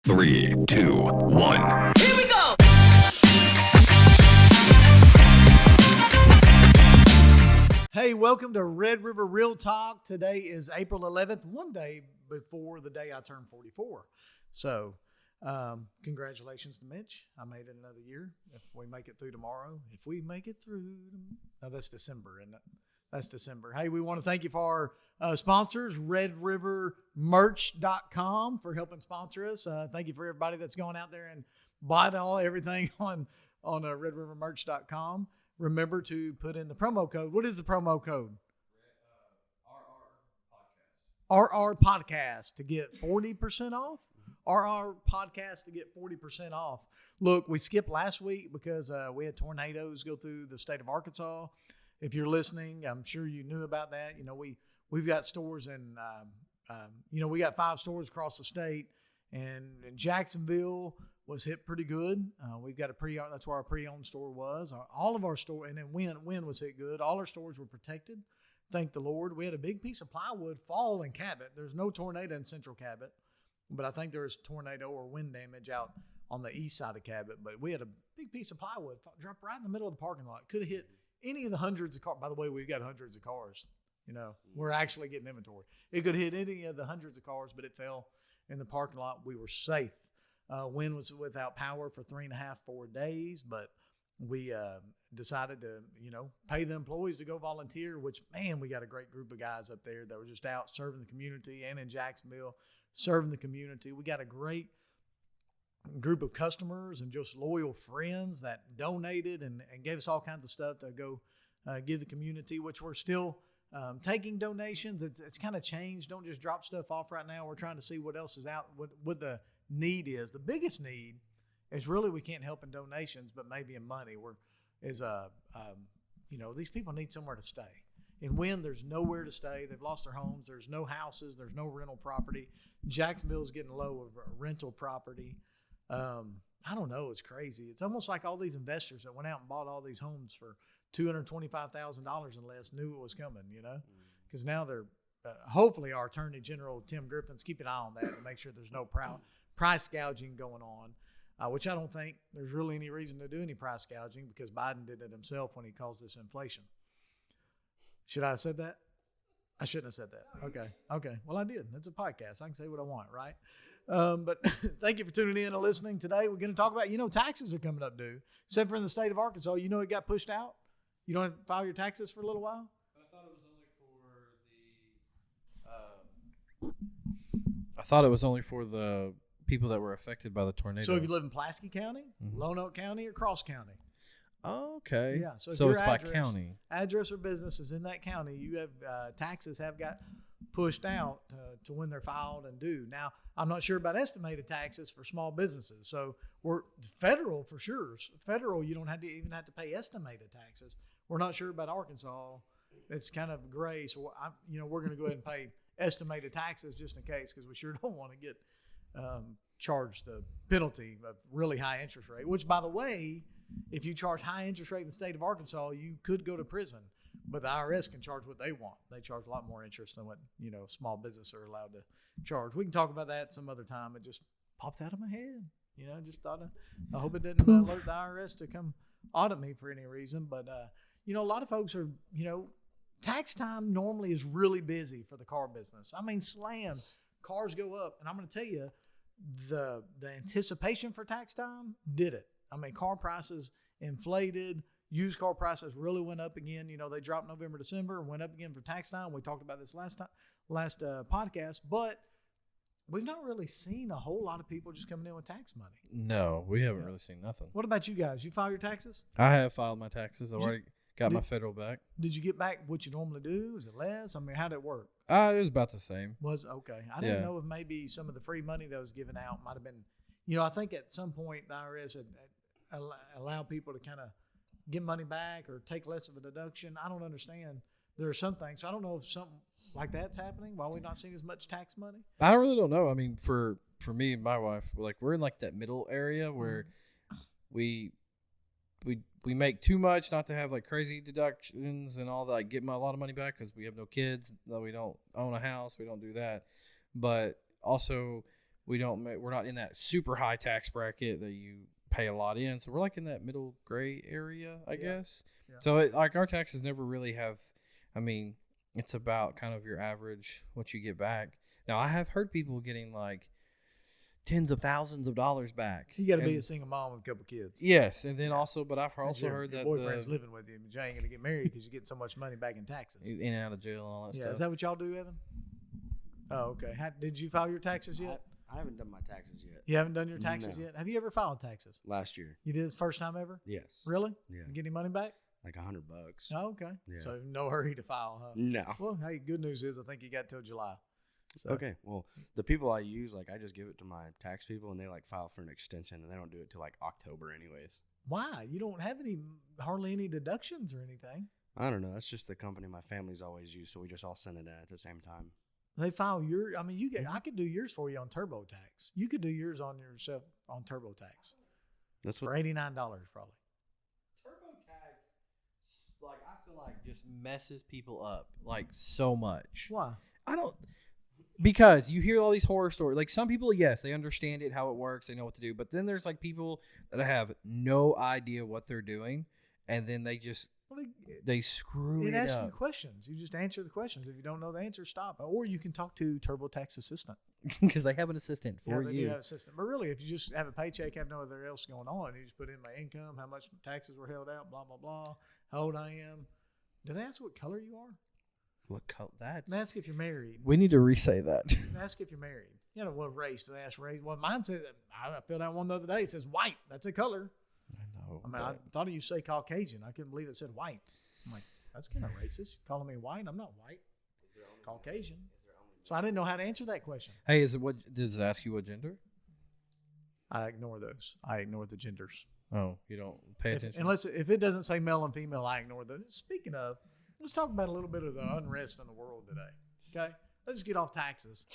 3, 2, 1. Here we go! Hey, welcome to Red River Real Talk. Today is April 11th, one day before the day I turned 44. So, congratulations to Mitch. I made it another year. If we make it through tomorrow, no, that's December, isn't it? That's December. Hey, we want to thank you for our sponsors, RedRiverMerch.com, for helping sponsor us. Thank you for everybody that's going out there and bought everything on RedRiverMerch.com. Remember to put in the promo code. What is the promo code? RR Podcast to get 40% off. RR Podcast to get 40% off. Look, we skipped last week because we had tornadoes go through the state of Arkansas. If you're listening, I'm sure you knew about that. You know, we've got stores in, we got 5 stores across the state, and in Jacksonville was hit pretty good. We've got that's where our pre-owned store was. All of our store, and then Wynn was hit good. All our stores were protected. Thank the Lord. We had a big piece of plywood fall in Cabot. There's no tornado in central Cabot, but I think there was tornado or wind damage out on the east side of Cabot. But we had a big piece of plywood drop right in the middle of the parking lot. Could have hit any of the hundreds of cars. By the way, we've got hundreds of cars. You know, we're actually getting inventory. It could hit any of the hundreds of cars, but it fell in the parking lot. We were safe. Wind was without power for 3.5-4 days, but we decided to, pay the employees to go volunteer, which, man, we got a great group of guys up there that were just out serving the community, and in Jacksonville serving the community. We got a great group of customers and just loyal friends that donated and gave us all kinds of stuff to go give the community, which we're still taking donations. It's kind of changed. Don't just drop stuff off right now. We're trying to see what else is out, what the need is. The biggest need is really we can't help in donations, but maybe in money. These people need somewhere to stay. And when there's nowhere to stay, they've lost their homes. There's no houses. There's no rental property. Jacksonville's getting low of rental property. I don't know. It's crazy. It's almost like all these investors that went out and bought all these homes for $225,000 and less knew it was coming, because now they're hopefully our Attorney General, Tim Griffin's keeping an eye on that to make sure there's no price gouging going on, which I don't think there's really any reason to do any price gouging because Biden did it himself when he caused this inflation. Should I have said that? I shouldn't have said that. Okay. Well, I did. It's a podcast. I can say what I want, right? But thank you for tuning in and listening. Today, we're going to talk about, taxes are coming up due, except for in the state of Arkansas. It got pushed out. You don't have to file your taxes for a little while? I thought it was only for the people that were affected by the tornado. So if you live in Pulaski County, Lonoke County, or Cross County. Oh, okay. Yeah. So it's by county. Address or business is in that county. You have taxes have got pushed out to when they're filed and due. Now, I'm not sure about estimated taxes for small businesses. So we're federal for sure. Federal, you don't even have to pay estimated taxes. We're not sure about Arkansas. It's kind of gray. So we're going to go ahead and pay estimated taxes just in case, because we sure don't want to get charged the penalty of really high interest rate, which, by the way, if you charge high interest rate in the state of Arkansas, you could go to prison, but the IRS can charge what they want. They charge a lot more interest than what, small business are allowed to charge. We can talk about that some other time. It just popped out of my head. Just thought I hope it didn't alert the IRS to come audit me for any reason. But, a lot of folks are, tax time normally is really busy for the car business. I mean, slam, cars go up. And I'm going to tell you, the anticipation for tax time did it. I mean, car prices inflated. Used car prices really went up again. They dropped November, December, and went up again for tax time. We talked about this last podcast. But we've not really seen a whole lot of people just coming in with tax money. No, we haven't really seen nothing. What about you guys? You file your taxes? I have filed my taxes. I've already got my federal back. Did you get back what you normally do? Is it less? I mean, how did it work? It was about the same. Was okay. I didn't know if maybe some of the free money that was given out might have been, I think at some point the IRS had allowed people to kind of get money back or take less of a deduction. I don't understand. There are some things. So I don't know if something like that's happening. Why are we not seeing as much tax money? I really don't know. I mean, for me and my wife, we're in that middle area where we make too much not to have crazy deductions and all that. Get a lot of money back because we have no kids. No, we don't own a house. We don't do that. But also, we're not in that super high tax bracket that you pay a lot in. So we're like in that middle gray area, I guess. Yeah. So like our taxes never really have, I mean, it's about kind of your average, what you get back. Now I have heard people getting like tens of thousands of dollars back. You got to be a single mom with a couple kids. Yes. And then also, but I've also heard that your boyfriend's living with you, but you ain't going to get married because you get so much money back in taxes. In and out of jail and all that stuff. Is that what y'all do, Evan? Oh, okay. Did you file your taxes yet? I haven't done my taxes yet. You haven't done your taxes yet? Have you ever filed taxes? Last year. You did this first time ever? Yes. Really? Yeah. You get any money back? Like $100. Oh, okay. Yeah. So no hurry to file, huh? No. Well, hey, good news is I think you got till July. So. Okay. Well, the people I use, like I just give it to my tax people and they like file for an extension and they don't do it till like October anyways. Why? You don't have hardly any deductions or anything. I don't know. That's just the company my family's always used, so we just all send it in at the same time. They file I could do yours for you on TurboTax. You could do yours on yourself on TurboTax. That's for $89 probably. TurboTax, like I feel like just messes people up like so much. Why? Because you hear all these horror stories. Like some people, yes, they understand it, how it works, they know what to do. But then there's like people that have no idea what they're doing, and then they just they screw it up. It asks you questions. You just answer the questions. If you don't know the answer, stop. Or you can talk to TurboTax assistant. Because they have an assistant for they you. do have an assistant. But really, if you just have a paycheck, have no other else going on, you just put in my income, how much taxes were held out, blah, blah, blah, how old I am. Do they ask what color you are? What color? They ask if you're married. We need to re-say that. They ask if you're married. You know, what race? Do they ask race? Well, mine says, I filled out one the other day. It says white. That's a color. I know. I mean, I thought you say Caucasian. I couldn't believe it said white. I'm like, that's kind of racist. You're calling me white? I'm not white. Caucasian. So I didn't know how to answer that question. Hey, does it ask you what gender? I ignore those. I ignore the genders. Oh, you don't pay attention? If it doesn't say male and female, I ignore them. Speaking of, let's talk about a little bit of the unrest in the world today. Okay? Let's get off taxes.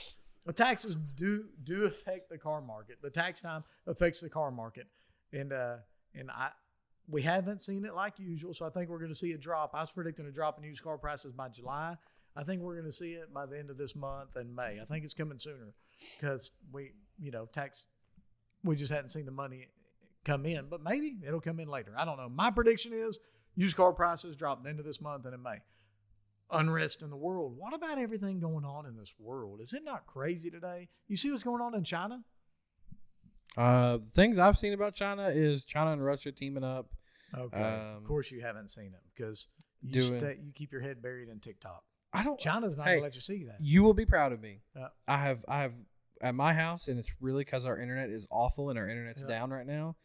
The taxes do affect the car market. The tax time affects the car market. We haven't seen it like usual, so I think we're going to see a drop. I was predicting a drop in used car prices by July. I think we're going to see it by the end of this month and May. I think it's coming sooner because we just hadn't seen the money come in, but maybe it'll come in later. I don't know. My prediction is used car prices drop at the end of this month and in May. Unrest in the world. What about everything going on in this world? Is it not crazy today? You see what's going on in China? Things I've seen about China is China and Russia teaming up. Okay. Of course you haven't seen it because you keep your head buried in TikTok. China's not going to let you see that. You will be proud of me. I have at my house, and it's really because our internet is awful and our internet's down right now.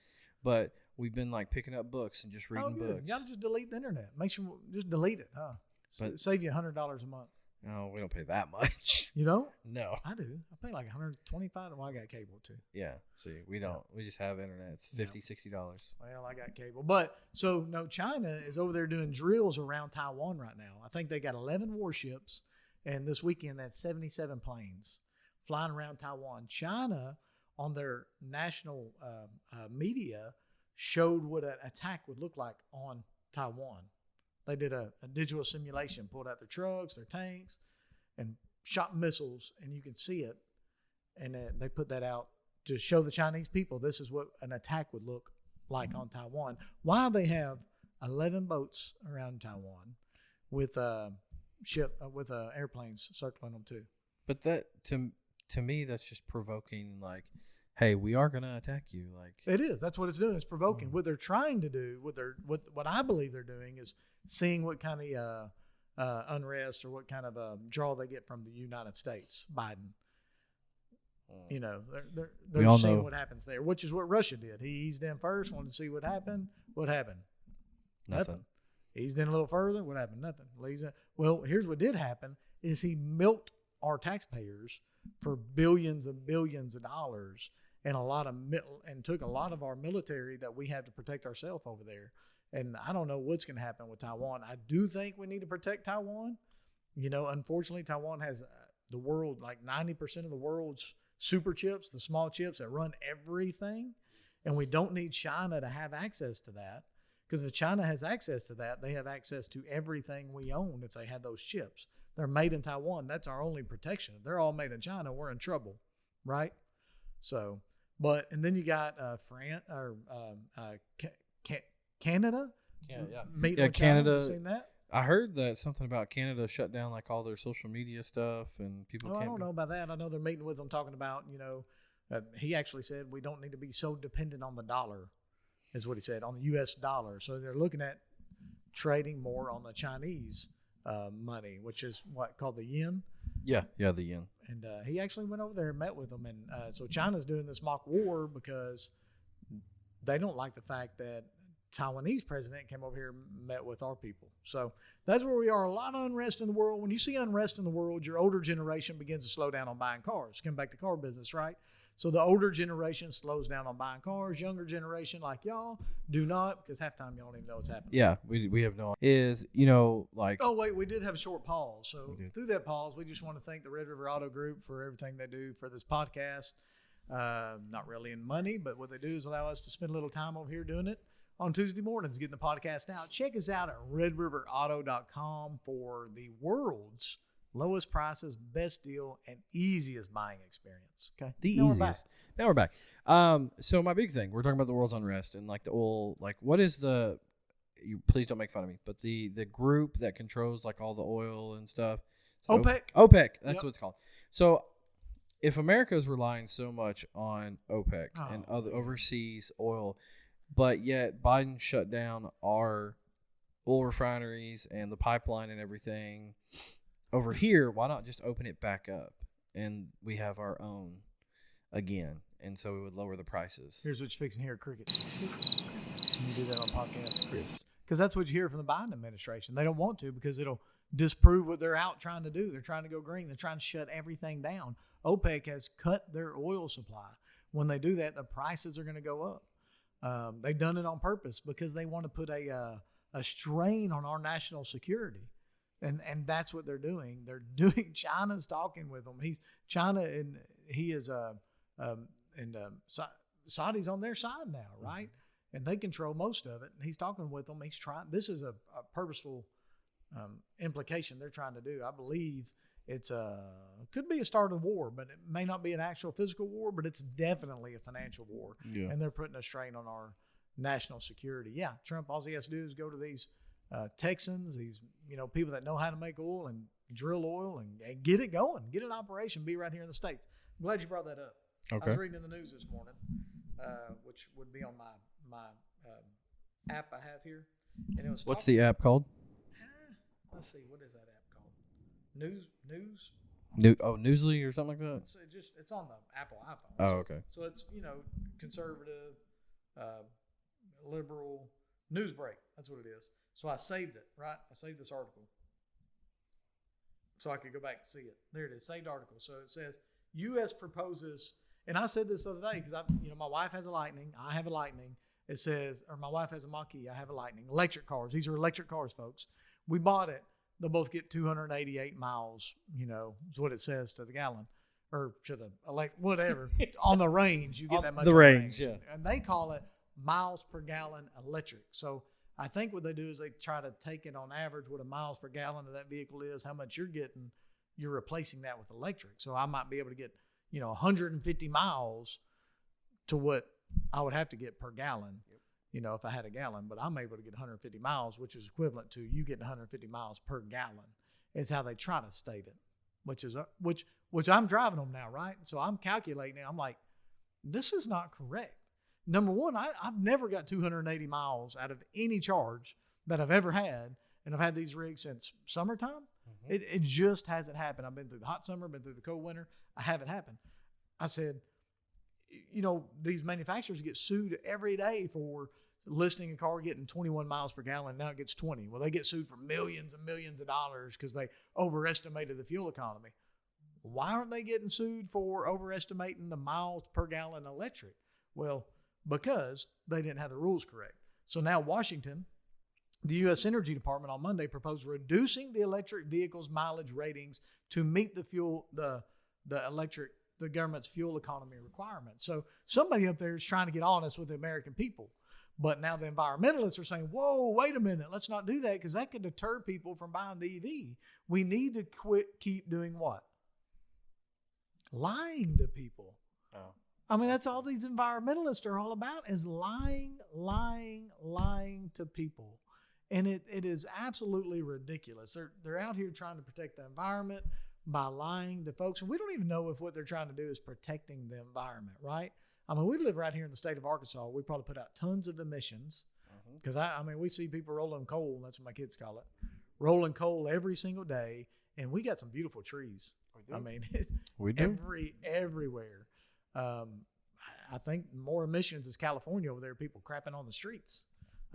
But we've been like picking up books and just reading books. You got to just delete the internet. Make sure just delete it, huh? But save you $100 a month. No, we don't pay that much. You don't? No. I do. I pay like $125. Well, I got cable too. Yeah. See, we don't. We just have internet. It's $50, $60. Well, I got cable. But so no, China is over there doing drills around Taiwan right now. I think they got 11 warships, and this weekend that's 77 planes flying around Taiwan. China on their national media showed what an attack would look like on Taiwan. They did a digital simulation, pulled out their trucks, their tanks, and shot missiles, and you can see it. And they put that out to show the Chinese people this is what an attack would look like on Taiwan. While they have 11 boats around Taiwan with airplanes circling them too. But that to me, that's just provoking. Like, hey, we are gonna attack you. Like it is. That's what it's doing. It's provoking. What they're trying to do, what I believe they're doing is seeing what kind of unrest or what kind of draw they get from the United States, Biden. You know, they're seeing what happens there, which is what Russia did. He eased in first, wanted to see what happened. What happened? Nothing. Eased in a little further. What happened? Nothing. Well, here's what did happen: is he milked our taxpayers for billions and billions of dollars, and took a lot of our military that we had to protect ourselves over there. And I don't know what's going to happen with Taiwan. I do think we need to protect Taiwan. You know, unfortunately, Taiwan has the world, like 90% of the world's super chips, the small chips that run everything. And we don't need China to have access to that. Because if China has access to that, they have access to everything we own if they have those chips. They're made in Taiwan. That's our only protection. If they're all made in China, we're in trouble, right? So, and then you got Canada. Meeting with China. Canada. You seen that? I heard that something about Canada shut down like all their social media stuff and people. I don't know about that. I know they're meeting with them, talking about he actually said we don't need to be so dependent on the dollar, is what he said, on the U.S. dollar. So they're looking at trading more on the Chinese money, which is called the yen. Yeah, the yen. And he actually went over there and met with them. And so China's doing this mock war because they don't like the fact that Taiwanese president came over here and met with our people. So that's where we are. A lot of unrest in the world. When you see unrest in the world, your older generation begins to slow down on buying cars. Come back to car business, right? So the older generation slows down on buying cars. Younger generation, like y'all, do not, because half the time y'all don't even know what's happening. Yeah, we have no idea. Oh, wait, we did have a short pause. So through that pause, we just want to thank the Red River Auto Group for everything they do for this podcast. Not really in money, but what they do is allow us to spend a little time over here doing it on Tuesday mornings, getting the podcast out. Check us out at redriverauto.com for the world's lowest prices, best deal, and easiest buying experience. Okay. Easiest. Now we're back. So my big thing, we're talking about the world's unrest and like the oil, like what is please don't make fun of me, but the group that controls like all the oil and stuff. So OPEC. That's what it's called. So if America is relying so much on OPEC and other overseas oil, but yet Biden shut down our oil refineries and the pipeline and everything over here, why not just open it back up and we have our own again? And so we would lower the prices. Here's what you're fixing here, cricket. Can you do that on podcast, Chris? Because that's what you hear from the Biden administration. They don't want to because it'll disprove what they're out trying to do. They're trying to go green. They're trying to shut everything down. OPEC has cut their oil supply. When they do that, the prices are going to go up. They've done it on purpose because they want to put a strain on our national security. And that's what they're doing. They're doing. China's talking with them. Saudi's on their side now, right? And they control most of it. And he's talking with them. He's trying. This is a purposeful implication they're trying to do. I believe it's could be a start of war, but it may not be an actual physical war, but it's definitely a financial war. Yeah. And they're putting a strain on our national security. Yeah, Trump, all he has to do is go to these Texans, these people that know how to make oil and drill oil and get it going, get an operation, be right here in the States. I'm glad you brought that up. Okay. I was reading in the news this morning, which would be on my app I have here. And it was What's the app called? Let's see, what is that app called? News? Newsly or something like that? It's on the Apple iPhone. Oh, okay. So it's, conservative, liberal, news break. That's what it is. So I saved it, right? I saved this article so I could go back and see it. There it is, saved article. So it says, U.S. proposes, and I said this the other day because my wife has a Lightning. I have a Lightning. It says, or my wife has a Mach-E. I have a Lightning. Electric cars. These are electric cars, folks. We bought it. They'll both get 288 miles, is what it says to the gallon or to the whatever. On the range, you get that much. The range, yeah. And they call it miles per gallon electric. So I think what they do is they try to take it on average what a miles per gallon of that vehicle is, how much you're getting, you're replacing that with electric. So I might be able to get, 150 miles to what I would have to get per gallon, if I had a gallon, but I'm able to get 150 miles, which is equivalent to you getting 150 miles per gallon. It's how they try to state it, which I'm driving them now, right? So I'm calculating it. I'm like, this is not correct. Number one, I've never got 280 miles out of any charge that I've ever had, and I've had these rigs since summertime. Mm-hmm. It just hasn't happened. I've been through the hot summer, been through the cold winter. I haven't happened. I said, these manufacturers get sued every day for listing a car getting 21 miles per gallon. Now it gets 20. Well, they get sued for millions and millions of dollars because they overestimated the fuel economy. Why aren't they getting sued for overestimating the miles per gallon electric? Well, because they didn't have the rules correct. So now Washington, the U.S. Energy Department on Monday proposed reducing the electric vehicles' mileage ratings to meet the government's fuel economy requirements. So somebody up there is trying to get honest with the American people. But now the environmentalists are saying, whoa, wait a minute, let's not do that because that could deter people from buying the EV. We need to keep doing what? Lying to people. Oh. I mean, that's all these environmentalists are all about is lying to people. And it is absolutely ridiculous. They're out here trying to protect the environment by lying to folks. And we don't even know if what they're trying to do is protecting the environment, right? I mean, we live right here in the state of Arkansas. We probably put out tons of emissions because, I mean, we see people rolling coal. That's what my kids call it. Rolling coal every single day. And we got some beautiful trees. I mean, we do. Everywhere. I think more emissions is California over there. People crapping on the streets.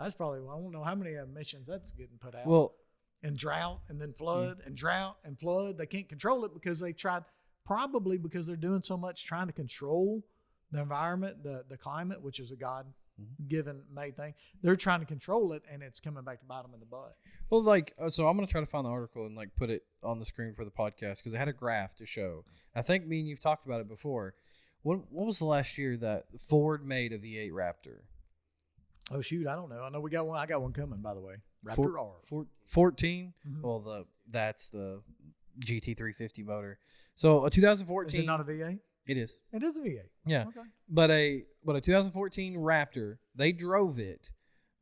That's probably, I don't know how many emissions that's getting put out. Well, and drought and then flood and drought and flood. They can't control it because they tried, probably because they're doing so much trying to control the environment, the climate, which is a God-given made thing. They're trying to control it, and it's coming back to bite them in the butt. Well, like, so I'm going to try to find the article and, like, put it on the screen for the podcast because it had a graph to show. I think me and you've talked about it before. What was the last year that Ford made a V8 Raptor? Oh, shoot, I don't know. I know we got one. I got one coming, by the way. Raptor R. 14? Mm-hmm. Well, that's the GT350 motor. So a 2014. Is it not a V8? It is. It is a V8. Yeah. Okay. But a 2014 Raptor, they drove it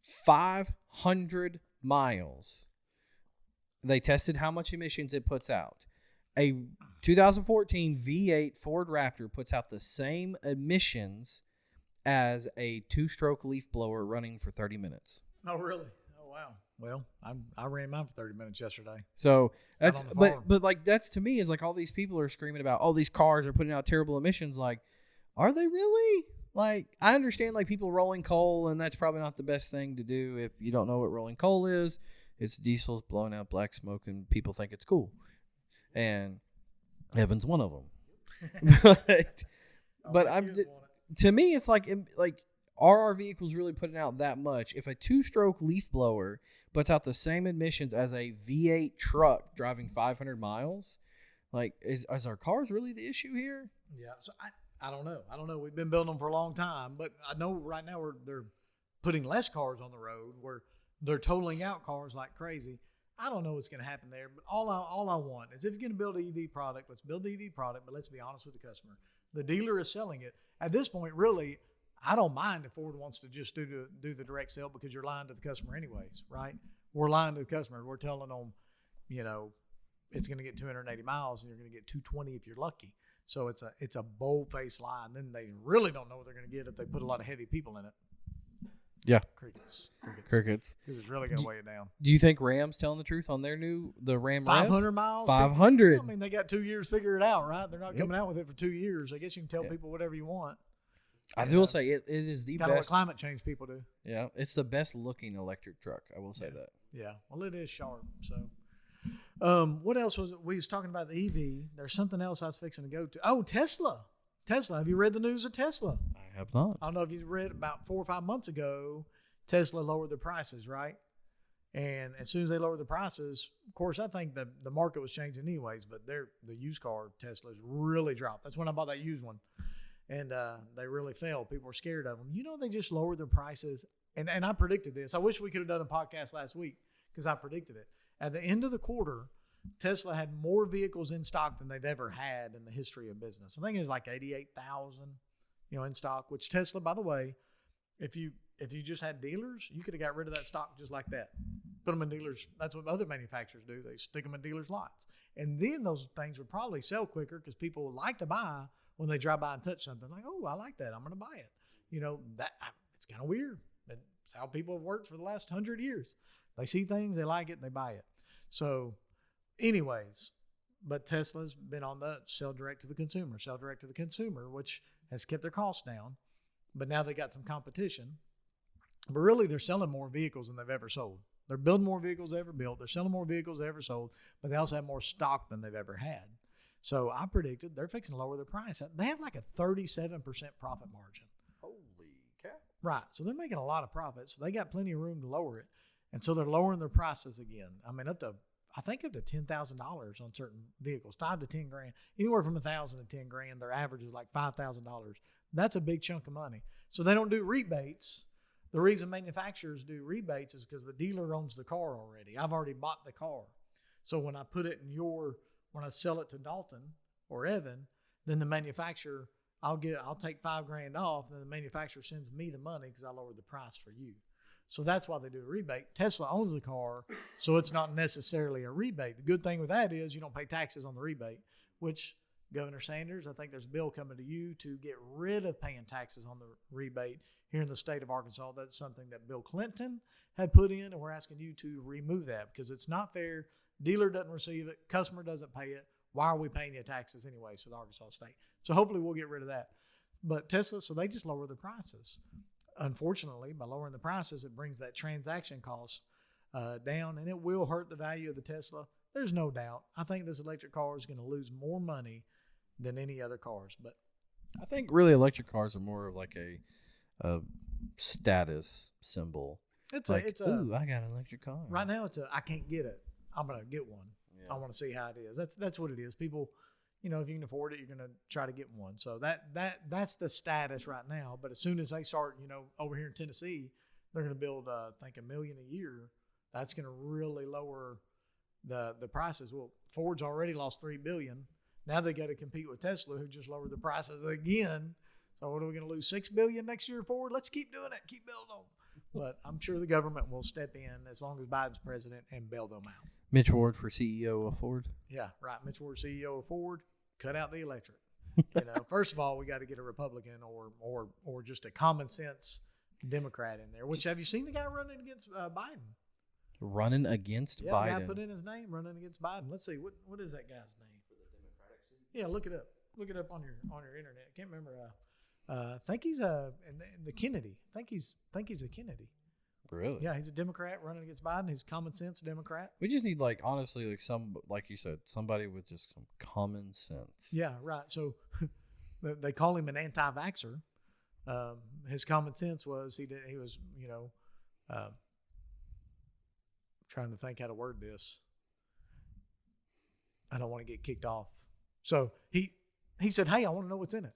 500 miles. They tested how much emissions it puts out. A 2014 V8 Ford Raptor puts out the same emissions as a 2-stroke leaf blower running for 30 minutes. Oh, really? Oh, wow. Well, I ran mine for 30 minutes yesterday. So that's, but like, that's to me is like all these people are screaming about, oh, these cars are putting out terrible emissions. Like, are they really? Like, I understand like people rolling coal, and that's probably not the best thing to do if you don't know what rolling coal is. It's diesels blowing out black smoke, and people think it's cool. And Evan's one of them. but to me, it's like are our vehicles really putting out that much? If a 2-stroke leaf blower puts out the same emissions as a V8 truck driving 500 miles, like is our cars really the issue here? Yeah, so I don't know. I don't know. We've been building them for a long time, but I know right now they're putting less cars on the road where they're totaling out cars like crazy. I don't know what's going to happen there, but all I want is if you're going to build an EV product, let's build the EV product, but let's be honest with the customer. The dealer is selling it. At this point, really, I don't mind if Ford wants to just do the direct sale because you're lying to the customer anyways, right? We're lying to the customer. We're telling them, it's going to get 280 miles and you're going to get 220 if you're lucky. So it's a bold-faced lie, and then they really don't know what they're going to get if they put a lot of heavy people in it. Yeah. Crickets. Because it's really going to weigh it down. Do you think Ram's telling the truth on the Ram 500 Rev? miles? 500. I mean, they got 2 years to figure it out, right? They're not coming out with it for 2 years. I guess you can tell people whatever you want. I will say it is the kind best. of what climate change people do. Yeah, it's the best looking electric truck. I will say that. Yeah, well, it is sharp. So, what else was it? We was talking about the EV. There's something else I was fixing to go to. Oh, Tesla. Have you read the news of Tesla? I have not. I don't know if you read about 4 or 5 months ago. Tesla lowered their prices, right? And as soon as they lowered the prices, of course, I think the market was changing anyways, but the used car Teslas really dropped. That's when I bought that used one. And they really fell. People were scared of them. They just lowered their prices. And I predicted this. I wish we could have done a podcast last week because I predicted it. At the end of the quarter, Tesla had more vehicles in stock than they've ever had in the history of business. I think it was like 88,000, in stock, which Tesla, by the way, if you just had dealers, you could have got rid of that stock just like that. Put them in dealers. That's what other manufacturers do. They stick them in dealers' lots. And then those things would probably sell quicker because people would like to buy when they drive by and touch something. Like, oh, I like that. I'm going to buy it. It's kind of weird. It's how people have worked for the last 100 years. They see things, they like it, and they buy it. So anyways, but Tesla's been on the sell direct to the consumer, which has kept their costs down. But now they got some competition. But really, they're selling more vehicles than they've ever sold. They're building more vehicles than ever built. They're selling more vehicles than ever sold, but they also have more stock than they've ever had. So I predicted they're fixing to lower their price. They have like a 37% profit margin. Holy cow. Right. So they're making a lot of profit. So they got plenty of room to lower it. And so they're lowering their prices again. I mean, up to $10,000 on certain vehicles, $5,000 to $10,000, anywhere from $1,000 to $10,000. Their average is like $5,000. That's a big chunk of money. So they don't do rebates. The reason manufacturers do rebates is because the dealer owns the car already. I've already bought the car. So when I put it when I sell it to Dalton or Evan, then the manufacturer I'll take $5,000 off, and then the manufacturer sends me the money because I lowered the price for you. So that's why they do a rebate. Tesla owns the car, so it's not necessarily a rebate. The good thing with that is you don't pay taxes on the rebate, which Governor Sanders, I think there's a bill coming to you to get rid of paying taxes on the rebate here in the state of Arkansas. That's something that Bill Clinton had put in, and we're asking you to remove that because it's not fair. Dealer doesn't receive it. Customer doesn't pay it. Why are we paying you taxes anyway? So the Arkansas state. So hopefully we'll get rid of that. But Tesla, so they just lower the prices. Unfortunately, by lowering the prices, it brings that transaction cost down, and it will hurt the value of the Tesla. There's no doubt. I think this electric car is going to lose more money than any other cars. But I think really electric cars are more of like a status symbol. It's like, it's ooh, I got an electric car. Right now it's I can't get it. I'm going to get one. Yeah. I want to see how it is. That's what it is. People, if you can afford it, you're going to try to get one. So that's the status right now. But as soon as they start, over here in Tennessee, they're going to build, I think, 1 million a year. That's going to really lower the prices. Well, Ford's already lost $3 billion. Now they got to compete with Tesla, who just lowered the prices again. So what are we going to lose, $6 billion next year, Ford? Let's keep doing it. Keep building them. But I'm sure the government will step in as long as Biden's president and bail them out. Mitch Ward for CEO of Ford. Yeah, right. Mitch Ward, CEO of Ford. Cut out the electric. First of all, we got to get a Republican or just a common sense Democrat in there. Which have you seen the guy running against Biden? Running against Biden. Yeah, the guy put in his name, running against Biden. Let's see, what is that guy's name? For the Democratic seat? Yeah, look it up. Look it up on your internet. I can't remember. I think he's the Kennedy. I think he's a Kennedy. Really? Yeah, he's a Democrat running against Biden. He's a common sense Democrat. We just need, honestly, like you said, somebody with just some common sense. Yeah, right. So they call him an anti-vaxxer. His common sense was he was, trying to think how to word this. I don't want to get kicked off. So he said, hey, I want to know what's in it.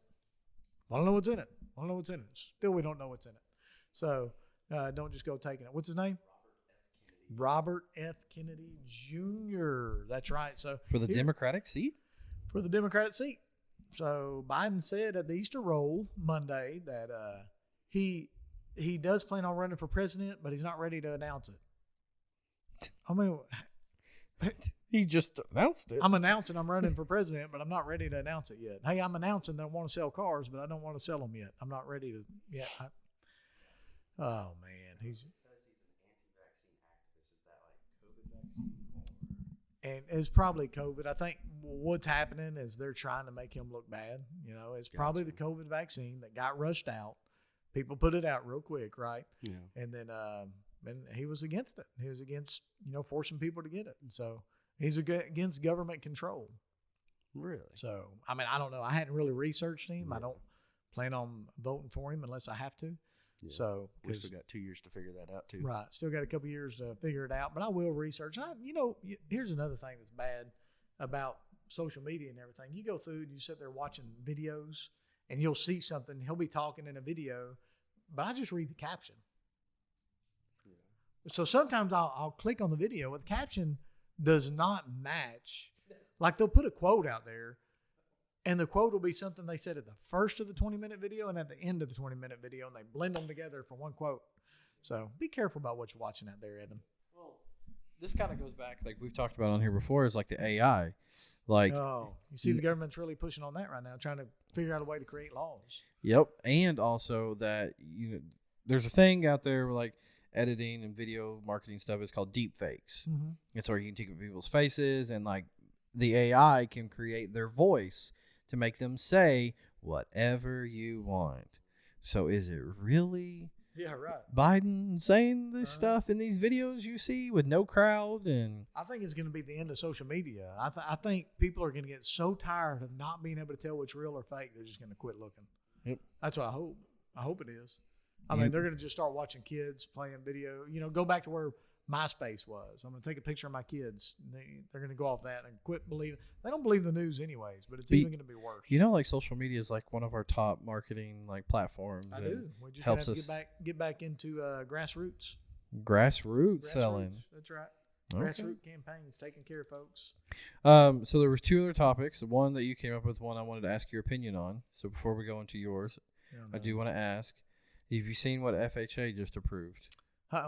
I want to know what's in it. I want to know what's in it. Still, we don't know what's in it. So don't just go taking it. What's his name? Robert F. Kennedy Jr. That's right. So for the Democratic seat? For the Democratic seat. So Biden said at the Easter roll Monday that he does plan on running for president, but he's not ready to announce it. I mean, he just announced it. I'm announcing I'm running for president, but I'm not ready to announce it yet. Hey, I'm announcing that I want to sell cars, but I don't want to sell them yet. I'm not ready to yet. Oh man, he says he's an anti-vaccine activist. Is that like COVID vaccine? And it's probably COVID. I think what's happening is they're trying to make him look bad. It's probably the COVID vaccine that got rushed out. People put it out real quick, right? Yeah. And then and he was against it. He was against forcing people to get it, and so he's against government control. Really? So I mean, I don't know. I hadn't really researched him. Yeah. I don't plan on voting for him unless I have to. Yeah. So we still got 2 years to figure that out too. Right. Still got a couple years to figure it out, but I will research. Here's another thing that's bad about social media and everything. You go through and you sit there watching videos and you'll see something. He'll be talking in a video, but I just read the caption. Yeah. So sometimes I'll click on the video, but the caption does not match. Like they'll put a quote out there, and the quote will be something they said at the first of the 20-minute video and at the end of the 20-minute video, and they blend them together for one quote. So be careful about what you're watching out there, Evan. Well, this kind of goes back, like we've talked about on here before, is like the AI. You see the government's really pushing on that right now, trying to figure out a way to create laws. Yep, and also that there's a thing out there like editing and video marketing stuff. It's called deep fakes. Mm-hmm. It's where you can take people's faces and like the AI can create their voice to make them say whatever you want. So is it really Biden saying this stuff in these videos you see with no crowd? And I think it's going to be the end of social media. I think people are going to get so tired of not being able to tell what's real or fake, they're just going to quit looking. Yep. That's what I hope. I hope it is. I mean, they're going to just start watching kids playing video. Go back to where MySpace was. I'm going to take a picture of my kids. They're going to go off that and quit believing. They don't believe the news anyways, but it's even going to be worse. Like social media is like one of our top marketing platforms. I do. We just helps us get back into grassroots. Grassroots selling. That's right. Grassroots campaigns taking care of folks. So there was two other topics. One that you came up with, one I wanted to ask your opinion on. So before we go into yours, I do want to ask, have you seen what FHA just approved?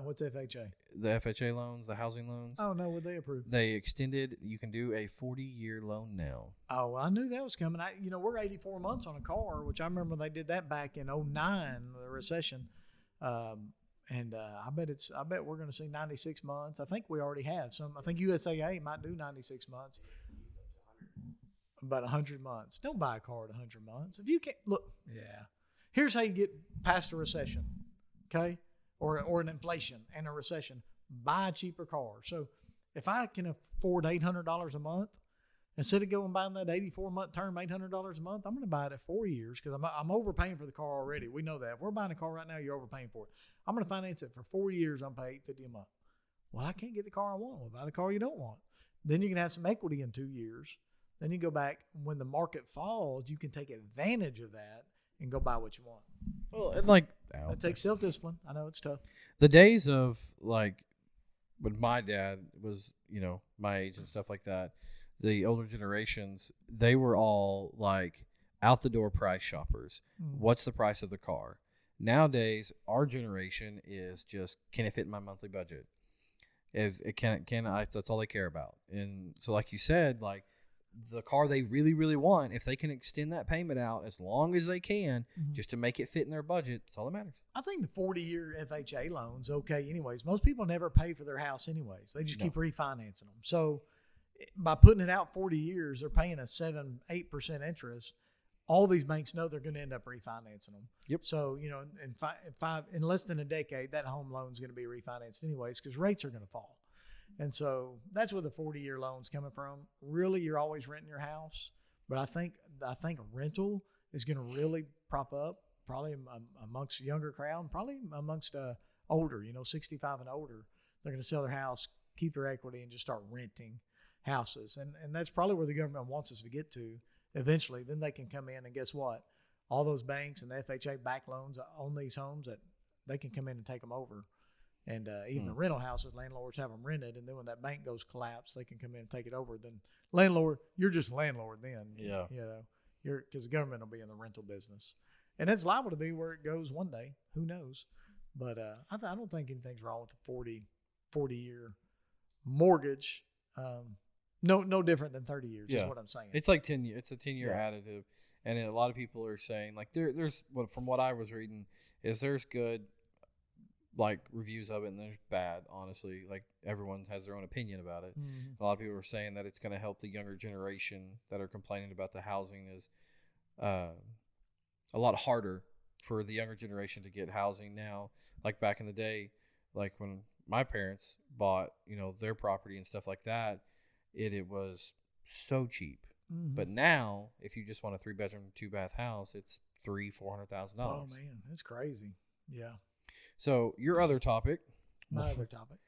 What's FHA? The FHA loans, the housing loans. Oh, no, what they approved? They extended, you can do a 40-year loan now. Oh, I knew that was coming. We're 84 months on a car, which I remember they did that back in 2009, the recession. I bet we're going to see 96 months. I think we already have some. I think USAA might do 96 months. About 100 months. Don't buy a car at 100 months. If you can't, look, yeah. Here's how you get past a recession, okay? Or an inflation and a recession. Buy a cheaper car. So if I can afford $800 a month, instead of going buying that 84-month term, $800 a month, I'm going to buy it at 4 years because I'm overpaying for the car already. We know that. If we're buying a car right now, you're overpaying for it. I'm going to finance it for 4 years. I'm paying $850 a month. Well, I can't get the car I want. Well, buy the car you don't want. Then you can have some equity in 2 years. Then you go back. When the market falls, you can take advantage of that and go buy what you want. Well, and like That takes self-discipline. I know it's tough. the days of like when my dad was, my age and stuff like that, the older generations, they were all like out the door price shoppers. Mm. What's the price of the car? Nowadays, our generation is just, can it fit in my monthly budget? If it that's all they care about. And so, like you said, like the car they really, really want, if they can extend that payment out as long as they can, just to make it fit in their budget, that's all that matters. I think the 40-year FHA loan's okay anyways. Most people never pay for their house anyways. They just keep refinancing them. So by putting it out 40 years, they're paying a 7-8% interest. All these banks know they're going to end up refinancing them. Yep. So, in less than a decade, that home loan's going to be refinanced anyways because rates are going to fall. And so that's where the 40-year loan's coming from. Really, you're always renting your house. But I think a rental is going to really prop up probably amongst a younger crowd, probably amongst older, 65 and older. They're going to sell their house, keep their equity, and just start renting houses. And that's probably where the government wants us to get to eventually. Then they can come in and guess what? All those banks and the FHA back loans on these homes, that they can come in and take them over. And even the rental houses, landlords have them rented. And then when that bank goes collapse, they can come in and take it over. Then landlord, you're just landlord then. Yeah. Because the government will be in the rental business. And it's liable to be where it goes one day. Who knows? But I don't think anything's wrong with the 40-year mortgage. No different than 30 years is what I'm saying. It's like 10 years. It's a 10-year additive. And a lot of people are saying, like, there's from what I was reading, is there's good, like, reviews of it, and there's bad, honestly. Like, everyone has their own opinion about it. Mm-hmm. A lot of people are saying that it's going to help the younger generation that are complaining about the housing is a lot harder for the younger generation to get housing now. Like, back in the day, like, when my parents bought, their property and stuff like that, it was so cheap. Mm-hmm. But now, if you just want a 3-bedroom, 2-bath house, it's $400,000. Oh man, that's crazy. Yeah. So your other topic. My other topic.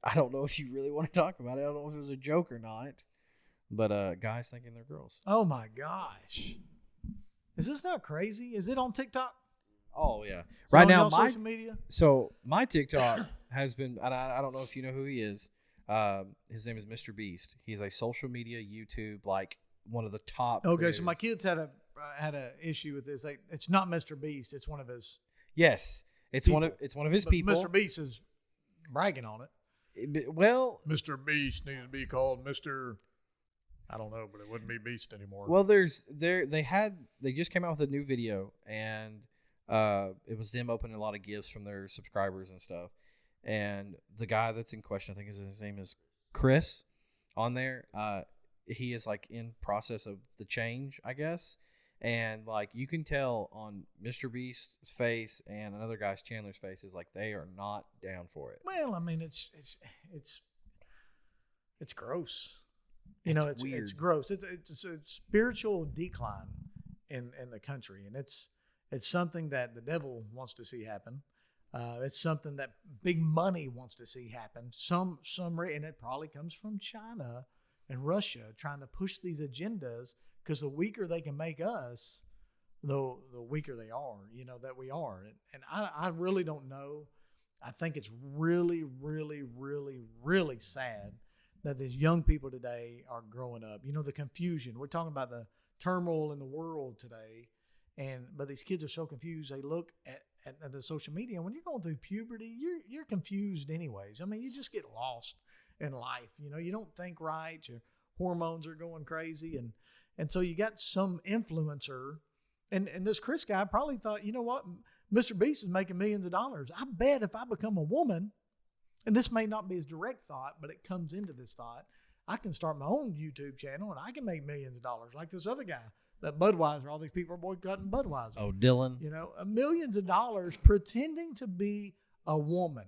I don't know if you really want to talk about it. I don't know if it was a joke or not. But guys thinking they're girls. Oh my gosh. Is this not crazy? Is it on TikTok? Oh yeah. Is right now, my social media. So my TikTok has been. And I don't know if you know who he is. His name is Mr. Beast. He's a social media YouTube, like one of the top. Okay, creators. so my kids had a issue with this. It's not Mr. Beast. It's one of his. Yes, it's people. one of his But people. Mr. Beast is bragging on it. Well, Mr. Beast needs to be called Mr. I don't know, but it wouldn't be Beast anymore. Well, they just came out with a new video, and it was them opening a lot of gifts from their subscribers and stuff. And the guy that's in question, I think his name is Chris, on there. He is like in process of the change, I guess. And like you can tell on Mr. Beast's face and another guy's, Chandler's face, is like they are not down for it. Well, I mean, it's gross. It's weird. It's gross. It's a spiritual decline in the country, and it's something that the devil wants to see happen. It's something that big money wants to see happen. And it probably comes from China and Russia trying to push these agendas, because the weaker they can make us, the weaker they are, that we are. And I really don't know. I think it's really, really, really, really sad that these young people today are growing up. You know, the confusion. We're talking about the turmoil in the world today, but these kids are so confused. They look at the social media, and when you're going through puberty, you're confused anyways. I mean, you just get lost in life. You know, you don't think right. Your hormones are going crazy, and so you got some influencer, and this Chris guy probably thought, you know what, Mr. Beast is making millions of dollars. I bet if I become a woman, and this may not be his direct thought, but it comes into this thought, I can start my own YouTube channel and I can make millions of dollars like this other guy, that Budweiser. All these people are boycotting Budweiser. Oh, Dylan. You know, millions of dollars pretending to be a woman.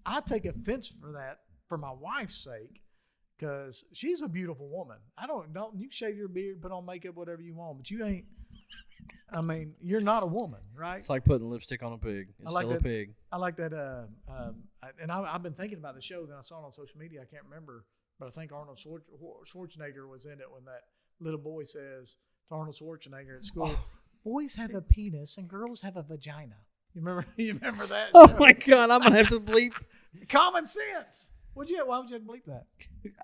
I take offense for that for my wife's sake, because she's a beautiful woman. Dalton, you shave your beard, put on makeup, whatever you want, but you ain't. I mean, you're not a woman, right? It's like putting lipstick on a pig. It's still a pig. I like that. And I've been thinking about the show. Then I saw it on social media. I can't remember, but I think Arnold Schwarzenegger was in it when that little boy says to Arnold Schwarzenegger at school, "Boys have a penis and girls have a vagina." You remember? You remember that? Oh show? my God! I'm gonna have to bleep. Common sense. Why would you have to bleep that?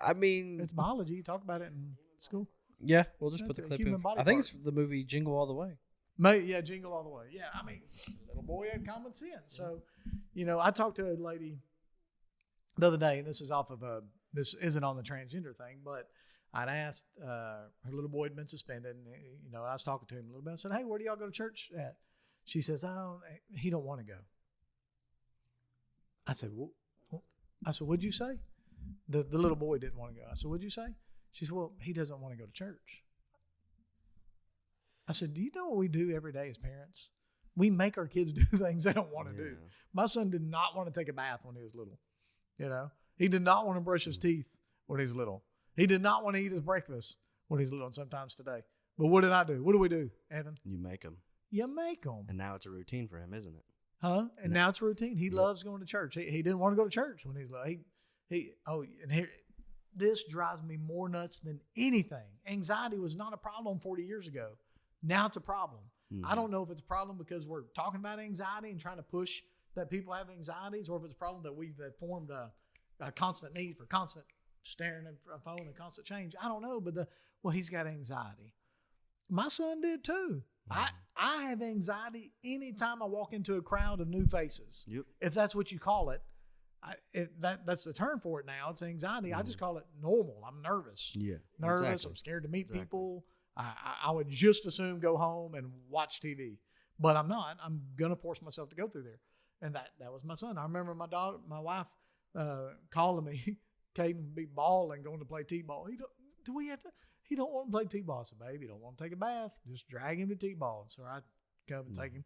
I mean, It's biology. You talk about it in school. yeah, we'll just That's put the a clip human in. body I think part. it's the movie Jingle All the Way. Yeah, Jingle All the Way. Yeah, I mean, little boy had common sense. So, you know, I talked to a lady the other day, and this is this isn't on the transgender thing, but I'd asked, her little boy had been suspended, and, you know, I was talking to him a little bit. I said, "Hey, where do y'all go to church at?" She says, "Oh, he don't want to go." I said, "What'd you say?" The little boy didn't want to go. I said, "What'd you say?" She said, "Well, he doesn't want to go to church." I said, "Do you know what we do every day as parents? We make our kids do things they don't want to do." My son did not want to take a bath when he was little. You know, he did not want to brush his teeth when he was little. He did not want to eat his breakfast when he's little, and sometimes today. But what did I do? What do we do, Evan? You make them. You make them. And now it's a routine for him, isn't it? Huh? And now it's a routine. He loves going to church. He didn't want to go to church when he's little. This drives me more nuts than anything. Anxiety was not a problem 40 years ago. Now it's a problem. Mm-hmm. I don't know if it's a problem because we're talking about anxiety and trying to push that people have anxieties, or if it's a problem that we've formed a constant need for constant staring at a phone and constant change. I don't know, but he's got anxiety. My son did too. Mm-hmm. I have anxiety anytime I walk into a crowd of new faces. Yep. If that's what you call it. That's the term for it now. It's anxiety. Mm-hmm. I just call it normal. I'm nervous. Yeah. Nervous. Exactly. I'm scared to meet people. I would just as soon go home and watch TV, but I'm not. I'm going to force myself to go through there. And that was my son. I remember my wife calling me, Caden would be bawling going to play T-ball. He don't want to play T-ball. I said, "Baby, you don't want to take a bath. Just drag him to T-ball." And so I come and take him.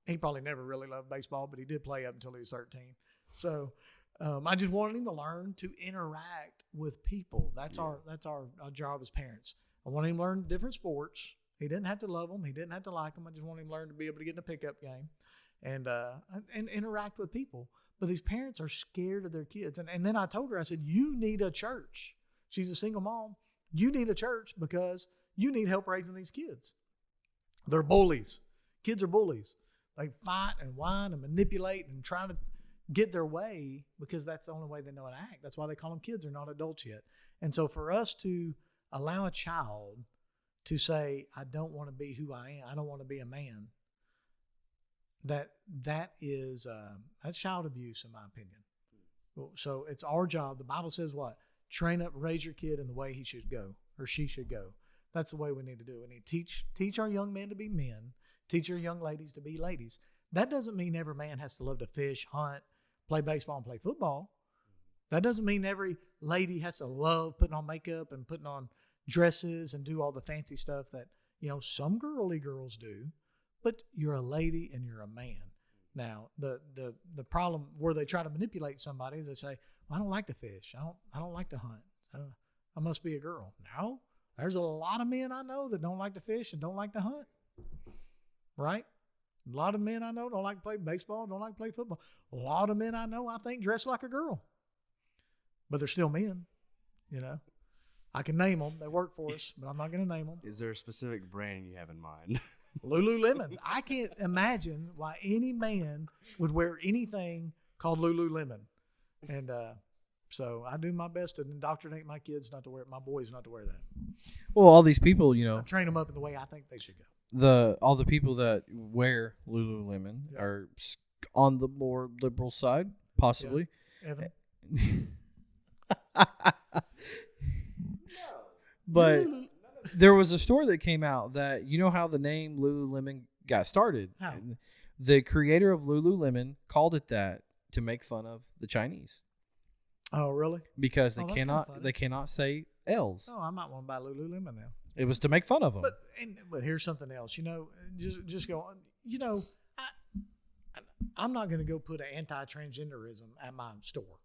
He probably never really loved baseball, but he did play up until he was 13. So I just wanted him to learn to interact with people. That's our job as parents. I wanted him to learn different sports. He didn't have to love them. He didn't have to like them. I just wanted him to learn to be able to get in a pickup game and interact with people. But these parents are scared of their kids. And then I told her, I said, "You need a church." She's a single mom. You need a church because you need help raising these kids. They're bullies. Kids are bullies. They fight and whine and manipulate and try to get their way because that's the only way they know how to act. That's why they call them kids. They're not adults yet. And so for us to allow a child to say, "I don't want to be who I am. I don't want to be a man," that's child abuse in my opinion. So it's our job. The Bible says what? Train up, raise your kid in the way he should go or she should go. That's the way we need to do it. We need to teach our young men to be men, teach our young ladies to be ladies. That doesn't mean every man has to love to fish, hunt, play baseball, and play football. That doesn't mean every lady has to love putting on makeup and putting on dresses and do all the fancy stuff that, some girly girls do. But you're a lady and you're a man. Now, the problem where they try to manipulate somebody is they say, "Well, I don't like to fish. I don't like to hunt. So I must be a girl." No, there's a lot of men I know that don't like to fish and don't like to hunt. Right? A lot of men I know don't like to play baseball, don't like to play football. A lot of men I know I think dress like a girl. But they're still men, I can name them. They work for us, but I'm not going to name them. Is there a specific brand you have in mind? Lululemons. I can't imagine why any man would wear anything called Lululemon. And so I do my best to indoctrinate my kids not to wear it, my boys not to wear that. Well, all these people, I train them up in the way I think they should go. all the people that wear Lululemon are on the more liberal side, possibly. Yeah. Evan. But there was a story that came out that, you know how the name Lululemon got started? How? The creator of Lululemon called it that to make fun of the Chinese. Oh, really? Because that's kinda funny. they cannot say L's. Oh, I might want to buy Lululemon now. It was to make fun of them. But here's something else. Just go on. I'm not going to go put an anti-transgenderism at my store,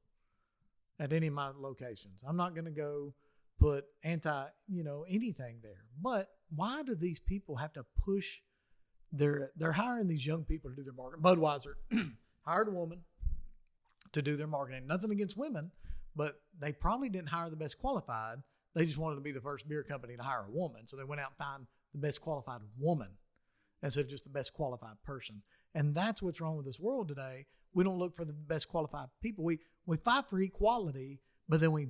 at any of my locations. I'm not going to go put anything there. But why do these people have to push they're hiring these young people to do their marketing? Budweiser hired a woman to do their marketing. Nothing against women, but they probably didn't hire the best qualified. They just wanted to be the first beer company to hire a woman. So they went out and found the best qualified woman instead of just the best qualified person. And that's what's wrong with this world today. We don't look for the best qualified people. We fight for equality, but then we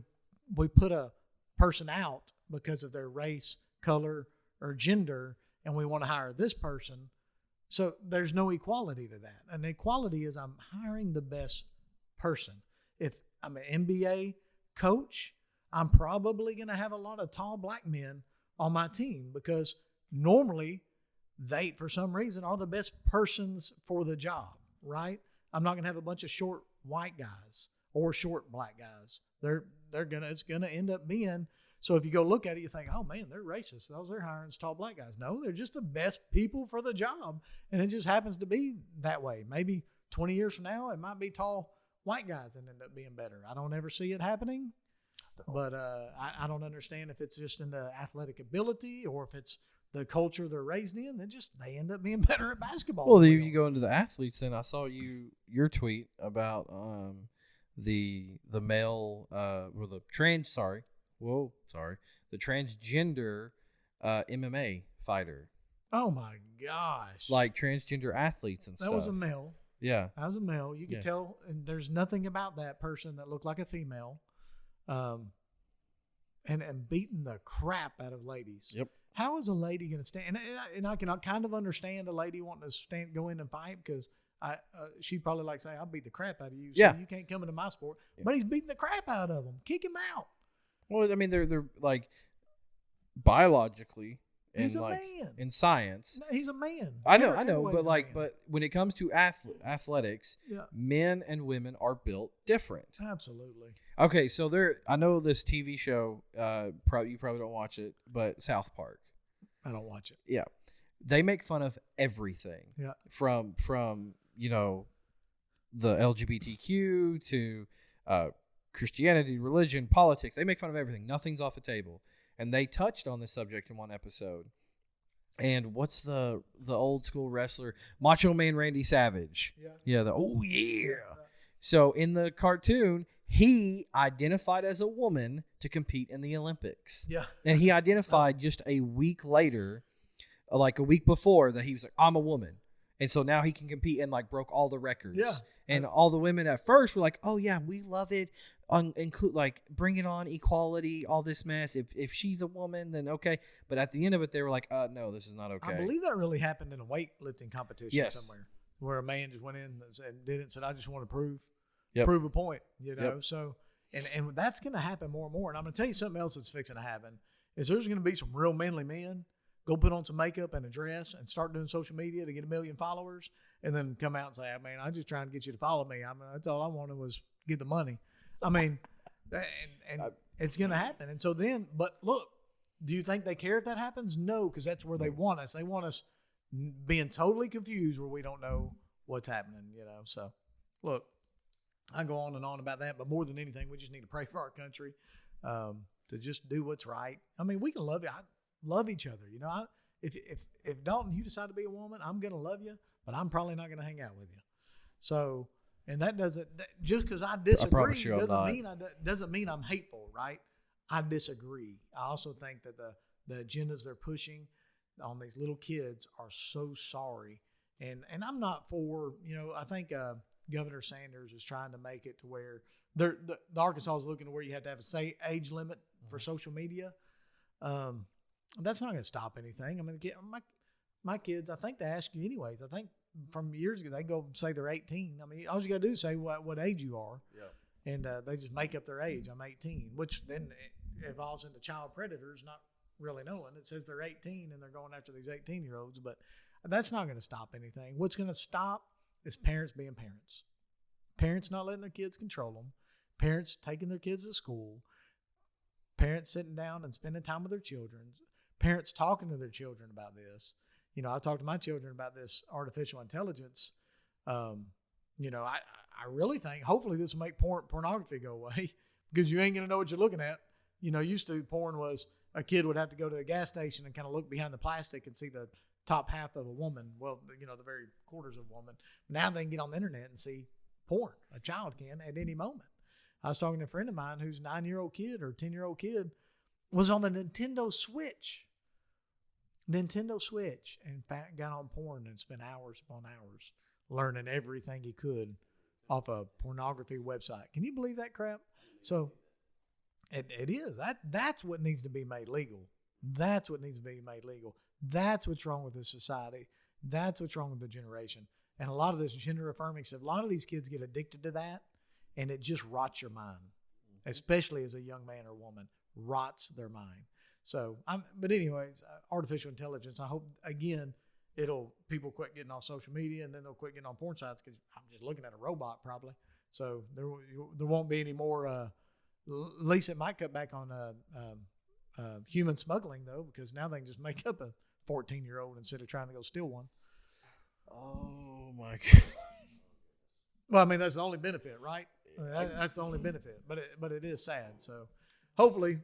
put a person out because of their race, color, or gender, and we want to hire this person. So there's no equality to that. And equality is I'm hiring the best person. If I'm an NBA coach, I'm probably going to have a lot of tall black men on my team because normally they, for some reason, are the best persons for the job, right? I'm not going to have a bunch of short white guys or short black guys. It's going to end up being. So if you go look at it, you think, oh man, they're racist. They're hiring tall black guys. No, they're just the best people for the job. And it just happens to be that way. Maybe 20 years from now, it might be tall white guys and end up being better. I don't ever see it happening. But I don't understand if it's just in the athletic ability or if it's the culture they're raised in. They end up being better at basketball. Well, you go into the athletes, then I saw your tweet about the male or the the transgender MMA fighter. Oh my gosh! Like transgender athletes and stuff. That was a male. Yeah, that was a male. You could tell, and there's nothing about that person that looked like a female. And beating the crap out of ladies. Yep. How is a lady going to stand? And I can kind of understand a lady wanting to go in and fight because she'd probably like say, "I'll beat the crap out of you. So you can't come into my sport." Yeah. But he's beating the crap out of them. Kick him out. Well, I mean, they're like biologically. He's a man. In science. No, he's a man. I know, but when it comes to athletics, men and women are built different. Absolutely. Okay, so I know this TV show, you probably don't watch it, but South Park. I don't watch it. Yeah. They make fun of everything. Yeah. From the LGBTQ to Christianity, religion, politics. They make fun of everything. Nothing's off the table. And they touched on this subject in one episode. And what's the old school wrestler? Macho Man Randy Savage. Yeah. Yeah. So in the cartoon, he identified as a woman to compete in the Olympics. Yeah. And he identified just a week later, like a week before, that he was like, I'm a woman. And so now he can compete and like broke all the records. Yeah. And all the women at first were like, oh yeah, we love it. Include like bring it on, equality, all this mess. If she's a woman, then okay. But at the end of it, they were like, no, this is not okay. I believe that really happened in a weightlifting competition somewhere, where a man just went in and did it and said, I just want to prove a point, So and that's going to happen more and more. And I'm going to tell you something else that's fixing to happen is there's going to be some real manly men go put on some makeup and a dress and start doing social media to get 1 million followers, and then come out and say, "Man, I'm just trying to get you to follow me. That's all I wanted was get the money." I mean, and it's going to happen. And so then, but look, do you think they care if that happens? No, because that's where they want us. They want us being totally confused where we don't know what's happening. So look, I go on and on about that, but more than anything, we just need to pray for our country to just do what's right. I mean, we can love love each other. If Dalton, you decide to be a woman, I'm going to love you, but I'm probably not going to hang out with you. So, and that doesn't, just because I disagree doesn't mean I'm hateful, right? I disagree. I also think that the agendas they're pushing, on these little kids are so sorry. And I'm not for, I think Governor Sanders is trying to make it to where the Arkansas is looking to where you have to have a age limit for social media. That's not going to stop anything. I mean, my kids, I think they ask you anyways. I think from years ago, they go say they're 18. I mean, all you got to do is say what age you are. Yeah. And they just make up their age. I'm 18, which then evolves into child predators, not really knowing. It says they're 18 and they're going after these 18-year-olds, but that's not going to stop anything. What's going to stop is parents being parents. Parents not letting their kids control them. Parents taking their kids to school. Parents sitting down and spending time with their children. Parents talking to their children about this. I talk to my children about this artificial intelligence. I really think hopefully this will make pornography go away because you ain't going to know what you're looking at. Used to porn was a kid would have to go to the gas station and kind of look behind the plastic and see the top half of a woman. Well, the very quarters of a woman. Now they can get on the internet and see porn. A child can at any moment. I was talking to a friend of mine whose 9-year-old kid or 10-year-old kid was on the Nintendo Switch. And got on porn and spent hours upon hours learning everything he could off a pornography website. Can you believe that crap? So it is. That's what needs to be made legal. That's what needs to be made legal. That's what's wrong with this society. That's what's wrong with the generation. And a lot of this gender affirming stuff, a lot of these kids get addicted to that, and it just rots your mind, especially as a young man or woman, rots their mind. So, but anyways, artificial intelligence, I hope, again, people quit getting on social media, and then they'll quit getting on porn sites because I'm just looking at a robot probably. So there won't be any more, at least it might cut back on human smuggling, though, because now they can just make up a 14-year-old instead of trying to go steal one. Oh, my God. Well, I mean, that's the only benefit, right? That's the only benefit, but it is sad. So hopefully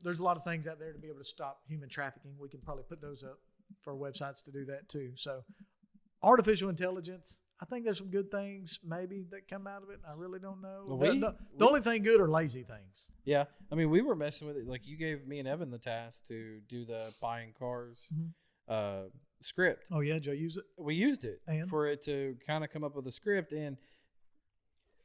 there's a lot of things out there to be able to stop human trafficking. We can probably put those up for websites to do that too. So artificial intelligence, I think there's some good things maybe that come out of it. I really don't know. Well, the only thing good are lazy things. Yeah. I mean, we were messing with it. Like you gave me and Evan the task to do the buying cars script. Oh, yeah. Did you use it? We used it and? For it to kind of come up with a script. And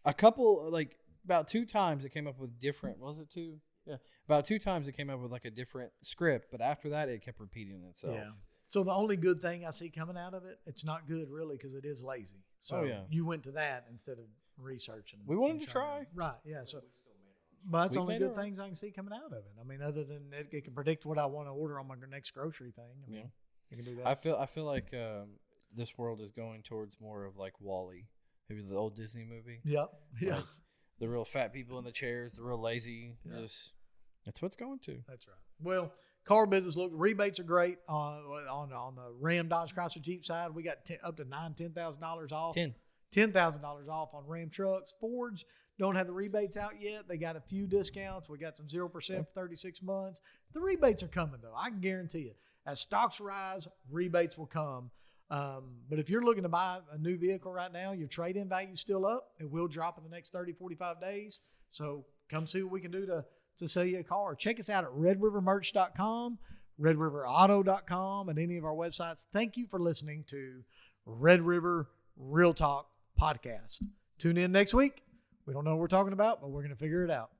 a couple, like about 2 times it came up with different, was it 2? Yeah. About 2 times it came up with like a different script. But after that, it kept repeating itself. Yeah. So the only good thing I see coming out of it, it's not good really because it is lazy. So you went to that instead of researching. We wanted to try. Right, yeah. So, but that's the only good things I can see coming out of it. I mean, other than it can predict what I want to order on my next grocery thing. I mean, it can do that. I feel like this world is going towards more of like WALL-E, maybe the old Disney movie. Yep. Yeah. Like the real fat people in the chairs, the real lazy. Yeah. That's what's going to. That's right. Well, car business, look, rebates are great on the Ram, Dodge, Chrysler, Jeep side. We got up to $10,000 off. $10,000 off on Ram trucks. Fords don't have the rebates out yet. They got a few discounts. We got some 0% for 36 months. The rebates are coming, though. I can guarantee you. As stocks rise, rebates will come. But if you're looking to buy a new vehicle right now, your trade-in value is still up. It will drop in the next 30, 45 days. So come see what we can do to sell you a car. Check us out at redrivermerch.com, redriverauto.com, and any of our websites. Thank you for listening to Red River Real Talk Podcast. Tune in next week. We don't know what we're talking about, but we're going to figure it out.